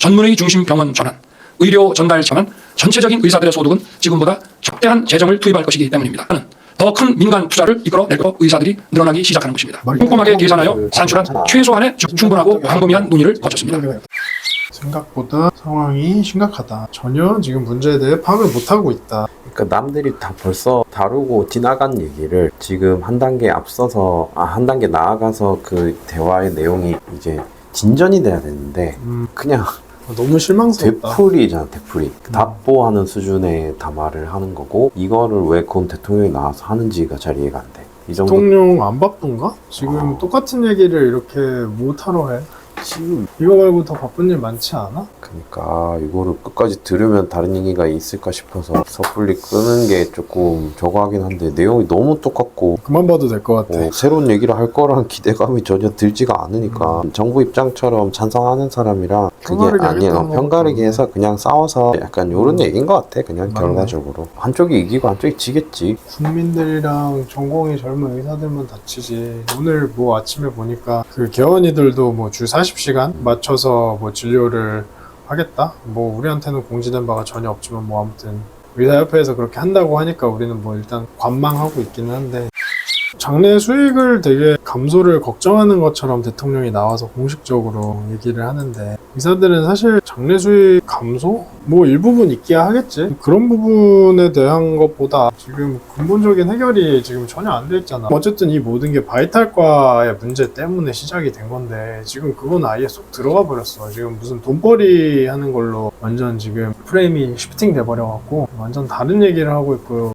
전문의 중심 병원 전환, 의료 전달 전환, 전체적인 의사들의 소득은 지금보다 적대한 재정을 투입할 것이기 때문입니다. 더 큰 민간 투자를 이끌어낼 거 의사들이 늘어나기 시작하는 것입니다. 꼼꼼하게 계산하여 산출한 최소한의 충분하고 광범위한 논의를 거쳤습니다. 생각보다 상황이 심각하다. 전혀 지금 문제에 대해 파악을 못하고 있다. 그러니까 남들이 다 벌써 다루고 지나간 얘기를 지금 한 단계 앞서서 한 단계 나아가서 그 대화의 내용이 이제 진전이 돼야 되는데 그냥 너무 실망스럽다. 되풀이잖아, 되풀이. 답보하는 수준의 담화를 하는 거고 이거를 왜 그건 대통령이 나와서 하는지가 잘 이해가 안 돼. 이 정도 대통령 안 바쁜가? 지금 똑같은 얘기를 이렇게 못하러 해. 지금 이거 말고 더 바쁜 일 많지 않아? 그러니까 이거를 끝까지 들으면 다른 얘기가 있을까 싶어서 섣불리 끄는 게 조금 저거 하긴 한데 내용이 너무 똑같고 그만 봐도 될 것 같아. 새로운 얘기를 할 거라는 기대감이 전혀 들지가 않으니까 정부 입장처럼 찬성하는 사람이랑 그게 아니에요. 편가르기 해서 그냥 싸워서 약간 요런 얘기인 것 같아. 그냥 맞네. 결과적으로 한쪽이 이기고 한쪽이 지겠지. 국민들이랑 전공의 젊은 의사들만 다치지. 오늘 뭐 아침에 보니까 그 개원이들도 뭐 주 40시간 맞춰서 뭐 진료를 하겠다? 뭐 우리한테는 공지된 바가 전혀 없지만 뭐 아무튼 의사협회에서 그렇게 한다고 하니까 우리는 뭐 일단 관망하고 있기는 한데 장래 수익을 되게 감소를 걱정하는 것처럼 대통령이 나와서 공식적으로 얘기를 하는데 의사들은 사실 장래 수익 감소? 뭐 일부분 있기야 하겠지. 그런 부분에 대한 것보다 지금 근본적인 해결이 지금 전혀 안 돼 있잖아. 어쨌든 이 모든 게 바이탈과의 문제 때문에 시작이 된 건데 지금 그건 아예 쏙 들어가 버렸어. 지금 무슨 돈벌이 하는 걸로 완전 지금 프레임이 시프팅 돼 버려갖고 완전 다른 얘기를 하고 있고요.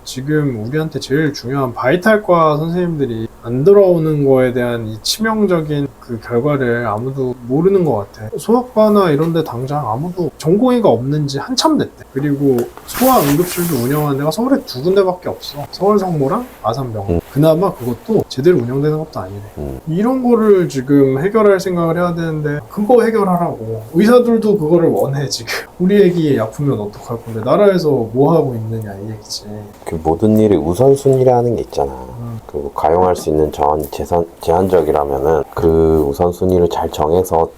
지금 우리한테 제일 중요한 바이탈과 선생님들이 안 들어오는 거에 대한 이 치명적인 그 결과를 아무도 모르는 것 같아. 소아과나 이런 데 당장 아무도 전공의가 없는지 한참 됐대. 그리고 소아 응급실도 운영하는 데가 서울에 2군데밖에 없어. 서울 성모랑 아산병원. 그나마 그것도 제대로 운영되는 것도 아니래. 이런 거를 지금 해결할 생각을 해야 되는데 그거 해결하라고. 의사들도 그거를 원해 지금. 우리 애기 아프면 어떡할 건데 나라에서 뭐 하고 있느냐 이 얘기지. 그 모든 일이 우선순위라는 게 있잖아. 그 가용할 수 있는 자원이 제한적이라면은 그 우선순위를 잘 정해서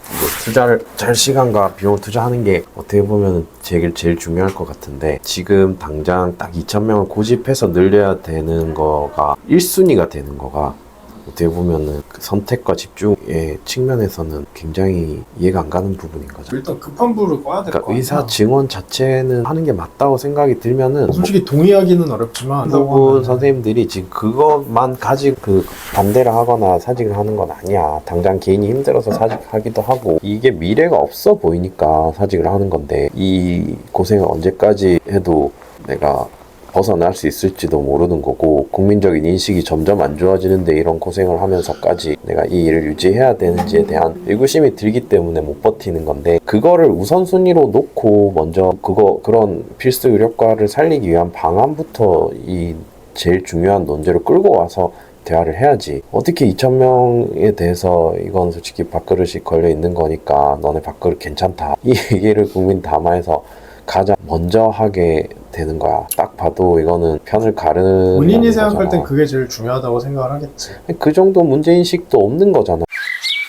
투자를 잘 시간과 비용을 투자하는 게 어떻게 보면 제일 중요할 것 같은데 지금 당장 딱 2,000명을 고집해서 늘려야 되는 거가 1순위가 되는 거가 어떻게 보면은 그 선택과 집중의 측면에서는 굉장히 이해가 안 가는 부분인 거죠. 일단 급한 불을 꺼야 될 것 그러니까 같아. 의사 증원 자체는 하는 게 맞다고 생각이 들면은 솔직히 동의하기는 어렵지만 대부분 선생님들이 지금 그것만 가지고 그 반대를 하거나 사직을 하는 건 아니야. 당장 개인이 힘들어서 사직하기도 하고 이게 미래가 없어 보이니까 사직을 하는 건데 이 고생을 언제까지 해도 내가 벗어날 수 있을지도 모르는 거고 국민적인 인식이 점점 안 좋아지는데 이런 고생을 하면서까지 내가 이 일을 유지해야 되는지에 대한 의구심이 들기 때문에 못 버티는 건데 그거를 우선순위로 놓고 먼저 그런 필수 의료과를 살리기 위한 방안부터 이 제일 중요한 논제를 끌고 와서 대화를 해야지. 어떻게 2,000명에 대해서 이건 솔직히 밥그릇이 걸려 있는 거니까 너네 밥그릇 괜찮다 이 얘기를 국민 담화에서 가장 먼저 하게 되는 거야. 딱 봐도 이거는 편을 가르는 본인이 생각할 거잖아. 땐 그게 제일 중요하다고 생각을 하겠지. 그 정도 문제인식도 없는 거잖아.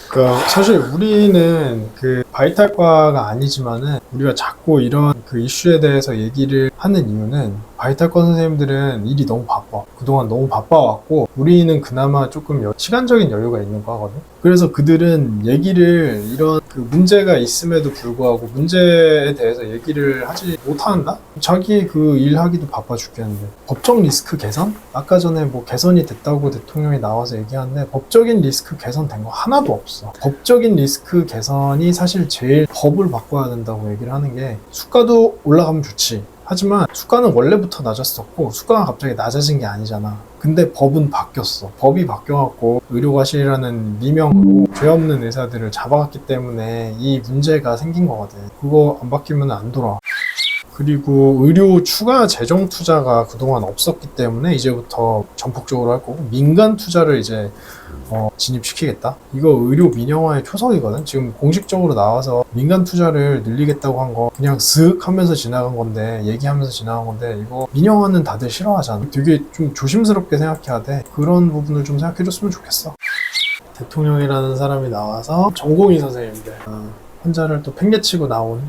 그러니까 사실 우리는 그 바이탈과가 아니지만은 우리가 자꾸 이런 그 이슈에 대해서 얘기를 하는 이유는 바이탈과 선생님들은 일이 너무 바빠. 그동안 너무 바빠왔고 우리는 그나마 조금 시간적인 여유가 있는 과거든. 그래서 그들은 얘기를 이런 그 문제가 있음에도 불구하고 문제에 대해서 얘기를 하지 못한다? 자기 그 일하기도 바빠 죽겠는데 법적 리스크 개선? 아까 전에 뭐 개선이 됐다고 대통령이 나와서 얘기하는데 법적인 리스크 개선된 거 하나도 없어. 법적인 리스크 개선이 사실 제일 법을 바꿔야 된다고 얘기를 하는 게 수가도 올라가면 좋지. 하지만 수가는 원래부터 낮았었고 수가가 갑자기 낮아진 게 아니잖아. 근데 법은 바뀌었어. 법이 바뀌어갖고 의료과실이라는 미명으로 죄 없는 의사들을 잡아갔기 때문에 이 문제가 생긴 거거든. 그거 안 바뀌면 안 돌아와. 그리고 의료 추가 재정 투자가 그동안 없었기 때문에 이제부터 전폭적으로 할 거고 민간 투자를 이제 진입시키겠다. 이거 의료 민영화의 초석이거든. 지금 공식적으로 나와서 민간 투자를 늘리겠다고 한 거 그냥 슥 하면서 지나간 건데 얘기하면서 지나간 건데 이거 민영화는 다들 싫어하잖아. 되게 좀 조심스럽게 생각해야 돼. 그런 부분을 좀 생각해줬으면 좋겠어. 대통령이라는 사람이 나와서 전공의 선생님들 환자를 또 팽개치고 나온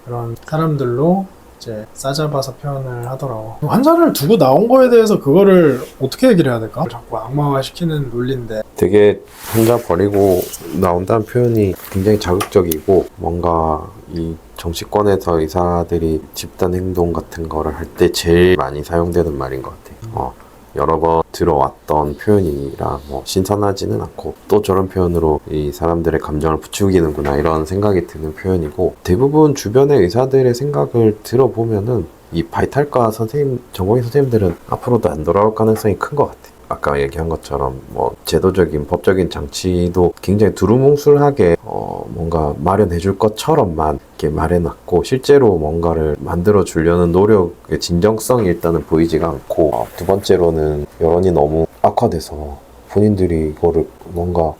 그런 사람들로 이제 싸잡아서 표현을 하더라고. 환자를 두고 나온 거에 대해서 그거를 어떻게 얘기를 해야 될까? 자꾸 악마화 시키는 논리인데. 되게 혼자 버리고 나온다는 표현이 굉장히 자극적이고 뭔가 이 정치권에서 의사들이 집단 행동 같은 거를 할 때 제일 많이 사용되는 말인 것 같아요. 여러 번 들어왔던 표현이라 뭐 신선하지는 않고 또 저런 표현으로 이 사람들의 감정을 부추기는구나 이런 생각이 드는 표현이고 대부분 주변의 의사들의 생각을 들어보면은 이 바이탈과 선생님, 전공의 선생님들은 앞으로도 안 돌아올 가능성이 큰 것 같아요. 아까 얘기한 것처럼 뭐 제도적인 법적인 장치도 굉장히 두루뭉술하게 뭔가 마련해 줄 것처럼만 이렇게 말해놨고 실제로 뭔가를 만들어 주려는 노력의 진정성이 일단은 보이지가 않고 두 번째로는 여론이 너무 악화돼서 본인들이 이거를 뭔가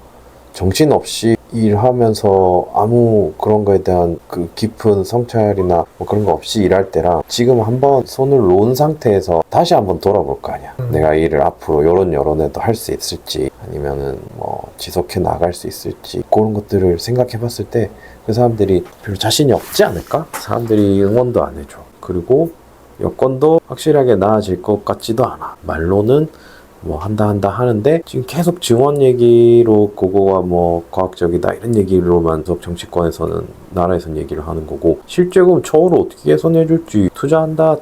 정신없이 일하면서 아무 그런 거에 대한 그 깊은 성찰이나 뭐 그런 거 없이 일할 때랑 지금 한번 손을 놓은 상태에서 다시 한번 돌아볼 거 아니야. 내가 이 일을 앞으로 요런 여론에도 할 수 있을지 아니면은 뭐 지속해 나갈 수 있을지 그런 것들을 생각해 봤을 때 그 사람들이 별로 자신이 없지 않을까? 사람들이 응원도 안 해줘. 그리고 여건도 확실하게 나아질 것 같지도 않아. 말로는 뭐 한다 하는데 지금 계속 증원 얘기로 그거가 뭐 과학적이다 이런 얘기로만 정치권에서는 나라에서는 얘기를 하는 거고 실제 그럼 저를 어떻게 개선해 줄지 투자한다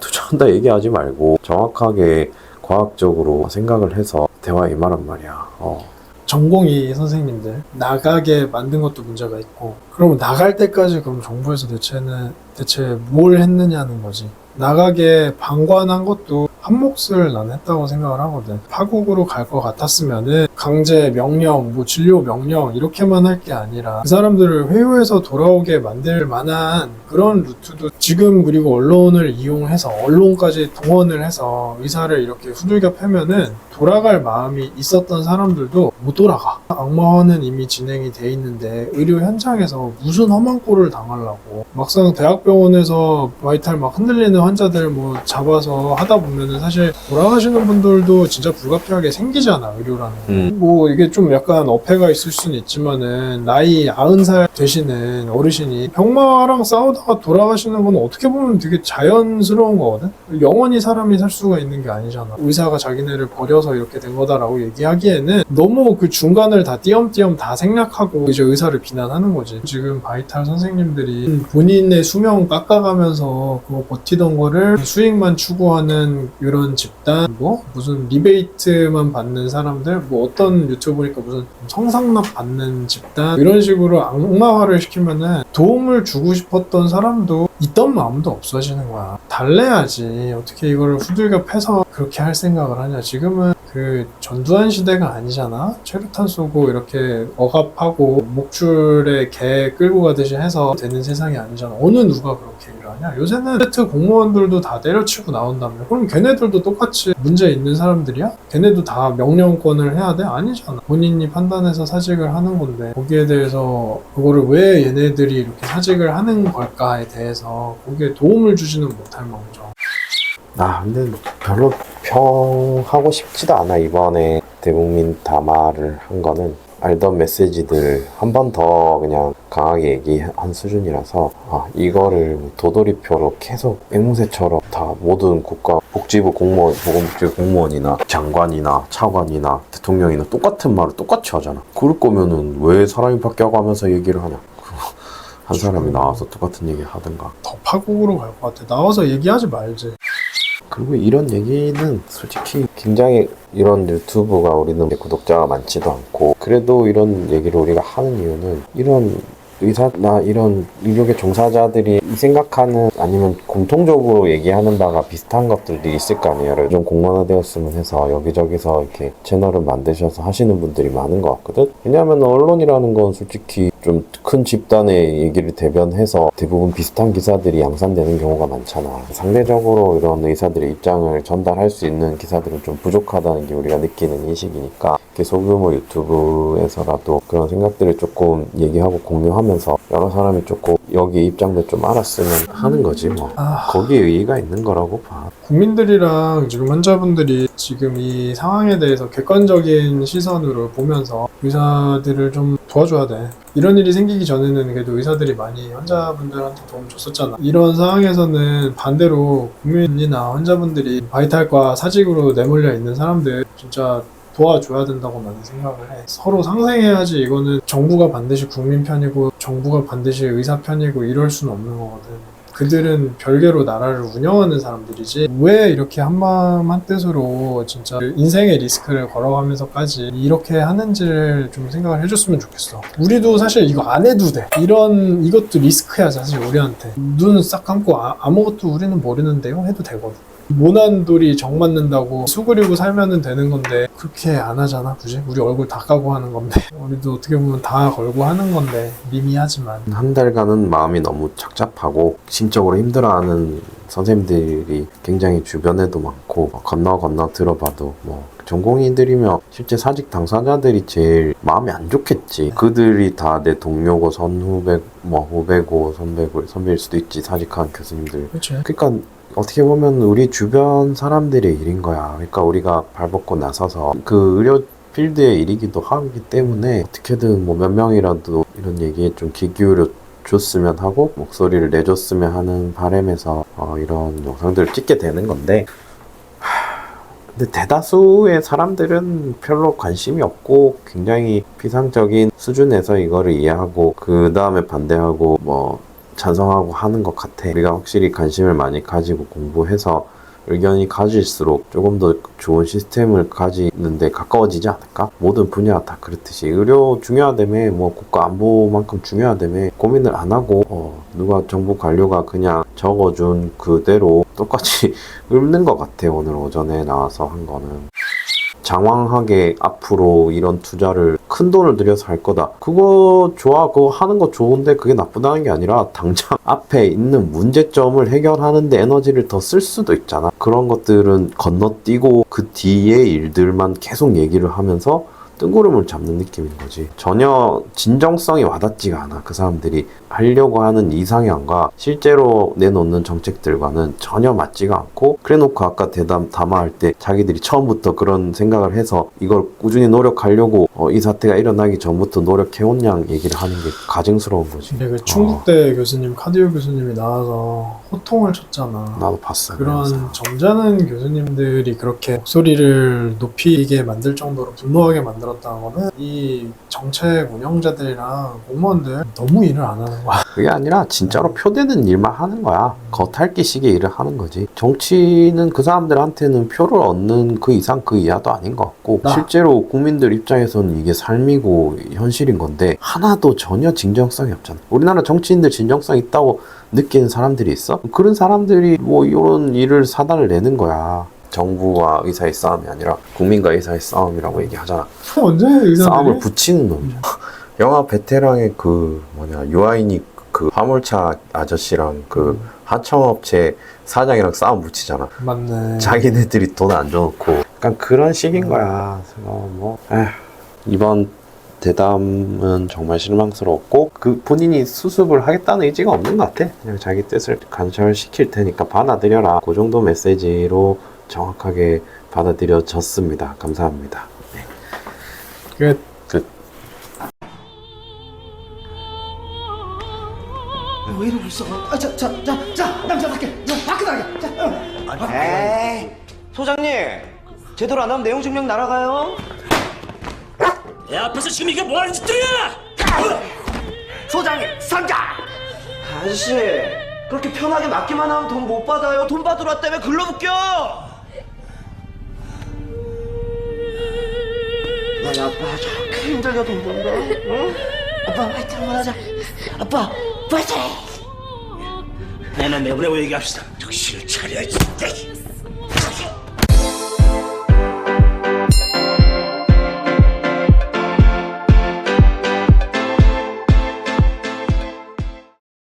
얘기하지 말고 정확하게 과학적으로 생각을 해서 대화에 임하란 말이야. 전공의 선생님들 나가게 만든 것도 문제가 있고 그러면 나갈 때까지 그럼 정부에서 대체 뭘 했느냐는 거지. 나가게 방관한 것도 한 몫을 난 했다고 생각을 하거든. 파국으로 갈 것 같았으면은 강제 명령, 뭐 진료 명령 이렇게만 할 게 아니라 그 사람들을 회유해서 돌아오게 만들 만한 그런 루트도 지금 그리고 언론을 이용해서 언론까지 동원을 해서 의사를 이렇게 후들겨 패면은 돌아갈 마음이 있었던 사람들도 못 돌아가. 악마화는 이미 진행이 돼 있는데 의료 현장에서 무슨 험한 꼴을 당하려고 막상 대학병원에서 바이탈 막 흔들리는 환자들 뭐 잡아서 하다 보면은 사실 돌아가시는 분들도 진짜 불가피하게 생기잖아 의료라는 뭐 이게 좀 약간 어폐가 있을 수는 있지만은 나이 90살 되시는 어르신이 병마랑 싸우다가 돌아가시는 건 어떻게 보면 되게 자연스러운 거거든. 영원히 사람이 살 수가 있는 게 아니잖아. 의사가 자기네를 버려서 이렇게 된 거다라고 얘기하기에는 너무 그 중간을 다 띄엄띄엄 다 생략하고 이제 의사를 비난하는 거지. 지금 바이탈 선생님들이 본인의 수명 깎아가면서 그거 버티던 거를 수익만 추구하는 이런 집단, 뭐 무슨 리베이트만 받는 사람들, 뭐 어떤 유튜브 보니까 무슨 성상납 받는 집단 이런 식으로 악마화를 시키면은 도움을 주고 싶었던 사람도 있던 마음도 없어지는 거야. 달래야지. 어떻게 이거를 후들겨 패서 그렇게 할 생각을 하냐. 지금은 그 전두환 시대가 아니잖아. 최루탄 쏘고 이렇게 억압하고 목줄에 개 끌고 가듯이 해서 되는 세상이 아니잖아. 어느 누가 그렇게 일하냐. 요새는 세트 공무원들도 다 때려치고 나온다며. 그럼 걔네들도 똑같이 문제 있는 사람들이야? 걔네도 다 명령권을 해야 돼? 아니잖아. 본인이 판단해서 사직을 하는 건데 거기에 대해서 그거를 왜 얘네들이 이렇게 사직을 하는 걸까에 대해서 거기에 도움을 주지는 못할 망정. 근데 별로 평하고 싶지도 않아. 이번에 대국민 담화를 한 거는 알던 메시지들 한 번 더 그냥 강하게 얘기한 수준이라서 이거를 도돌이표로 계속 앵무새처럼 다 모든 국가 복지부 공무원, 보건복지부 공무원이나 장관이나 차관이나 대통령이나 똑같은 말을 똑같이 하잖아. 그럴 거면은 왜 사람이 바뀌어가면서 얘기를 하냐. 한 사람이 나와서 똑같은 얘기를 하든가. 더 파국으로 갈 것 같아. 나와서 얘기하지 말지. 그리고 이런 얘기는 솔직히 굉장히 이런 유튜브가 우리는 구독자가 많지도 않고 그래도 이런 얘기를 우리가 하는 이유는 이런 의사나 이런 의료계 종사자들이 생각하는 아니면 공통적으로 얘기하는 바가 비슷한 것들이 있을 거 아니에요. 좀 공론화되었으면 해서 여기저기서 이렇게 채널을 만드셔서 하시는 분들이 많은 것 같거든. 왜냐하면 언론이라는 건 솔직히 좀 큰 집단의 얘기를 대변해서 대부분 비슷한 기사들이 양산되는 경우가 많잖아. 상대적으로 이런 의사들의 입장을 전달할 수 있는 기사들은 좀 부족하다는 게 우리가 느끼는 인식이니까 소규모 유튜브에서라도 그런 생각들을 조금 얘기하고 공유하면서 여러 사람이 조금 여기 입장도 좀 알았으면 하는 거지 뭐. 거기에 의의가 있는 거라고 봐. 국민들이랑 지금 환자분들이 지금 이 상황에 대해서 객관적인 시선으로 보면서 의사들을 좀 도와줘야 돼. 이런 일이 생기기 전에는 그래도 의사들이 많이 환자분들한테 도움 줬었잖아. 이런 상황에서는 반대로 국민이나 환자분들이 바이탈과 사직으로 내몰려 있는 사람들 진짜 도와줘야 된다고 나는 생각을 해. 서로 상생해야지. 이거는 정부가 반드시 국민 편이고 정부가 반드시 의사 편이고 이럴 수는 없는 거거든. 그들은 별개로 나라를 운영하는 사람들이지 왜 이렇게 한마음 한뜻으로 진짜 인생의 리스크를 걸어가면서까지 이렇게 하는지를 좀 생각을 해줬으면 좋겠어. 우리도 사실 이거 안 해도 돼. 이것도 리스크야 사실 우리한테. 눈 싹 감고 아무것도 우리는 모르는데요 해도 되거든. 모난돌이 정 맞는다고 수그리고 살면 되는 건데 그렇게 안 하잖아. 굳이 우리 얼굴 다 까고 하는 건데 우리도 어떻게 보면 다 걸고 하는 건데 미미하지만 한 달간은 마음이 너무 착잡하고 심적으로 힘들어하는 선생님들이 굉장히 주변에도 많고 건너 들어봐도 뭐 전공의들이며 실제 사직 당사자들이 제일 마음이 안 좋겠지. 그들이 다 내 동료고 선후배 뭐 후배고 선배일 수도 있지. 사직한 교수님들. 그렇죠. 그러니까 어떻게 보면 우리 주변 사람들의 일인 거야. 그러니까 우리가 발벗고 나서서 그 의료 필드의 일이기도 하기 때문에 어떻게든 뭐 몇 명이라도 이런 얘기에 좀 귀 기울여 줬으면 하고 목소리를 내줬으면 하는 바람에서 이런 영상들을 찍게 되는 건데 근데 대다수의 사람들은 별로 관심이 없고 굉장히 피상적인 수준에서 이거를 이해하고 그 다음에 반대하고 뭐 찬성하고 하는 것 같아. 우리가 확실히 관심을 많이 가지고 공부해서 의견이 가질수록 조금 더 좋은 시스템을 가지는데 가까워지지 않을까? 모든 분야가 다 그렇듯이 의료 중요하다며 뭐 국가 안보만큼 중요하다며 고민을 안 하고 누가 정부 관료가 그냥 적어준 그대로 똑같이 읊는 것 같아. 오늘 오전에 나와서 한 거는 장황하게 앞으로 이런 투자를 큰 돈을 들여서 할 거다. 그거 좋아. 그거 하는 거 좋은데 그게 나쁘다는 게 아니라 당장 앞에 있는 문제점을 해결하는데 에너지를 더 쓸 수도 있잖아. 그런 것들은 건너뛰고 그 뒤의 일들만 계속 얘기를 하면서 뜬구름을 잡는 느낌인 거지. 전혀 진정성이 와닿지가 않아. 그 사람들이 하려고 하는 이상향과 실제로 내놓는 정책들과는 전혀 맞지가 않고 그래놓고 아까 대담 담화할 때 자기들이 처음부터 그런 생각을 해서 이걸 꾸준히 노력하려고 이 사태가 일어나기 전부터 노력해온 양 얘기를 하는 게 가증스러운 거지. 그 충북대 교수님, 카디오 교수님이 나와서 호통을 쳤잖아. 나도 봤어. 그런 그래서. 점잖은 교수님들이 그렇게 목소리를 높이게 만들 정도로 분노하게 만들었다는 거는 이 정책 운영자들이랑 공무원들 너무 일을 안 하는 거야. 그게 아니라 진짜로 표되는 일만 하는 거야. 겉핥기식의 일을 하는 거지. 정치는 그 사람들한테는 표를 얻는 그 이상 그 이하도 아닌 것 같고 실제로 국민들 입장에서는 이게 삶이고 현실인 건데 하나도 전혀 진정성이 없잖아. 우리나라 정치인들 진정성 있다고 느끼는 사람들이 있어? 그런 사람들이 뭐 이런 일을 사단을 내는 거야. 정부와 의사의 싸움이 아니라 국민과 의사의 싸움이라고 얘기하잖아. 언제 의사들이? 싸움을 붙이는 놈이야. 영화 베테랑의 유아인이 그 화물차 아저씨랑 그 하청업체 사장이랑 싸움 붙이잖아. 맞네. 자기네들이 돈 안 줘놓고. 약간 그런 식인 거야. 이번 대담은 정말 실망스러웠고 그 본인이 수습을 하겠다는 의지가 없는 것 같아. 그냥 자기 뜻을 관철시킬 테니까 받아들여라. 그 정도 메시지로 정확하게 받아들여졌습니다. 감사합니다. 네. 끝. 왜 이러고 있어? 남자답게 밖에 나게. 에이, 소장님 제대로 안 하면 내용 증명 날아가요. 야, 앞에서 지금 이게 뭐하는 짓들이야? 소장님 상가. 아저씨 그렇게 편하게 맡기만 하면 돈 못 받아요. 돈 받으러 왔다며 글러붙겨. 너희 아빠 저렇게 힘들게 돈 번다. 응? 아빠 화이팅 한번 하자. 아빠 화이팅. 내는 내보내고 얘기합시다. 정신을 차려, 진짜.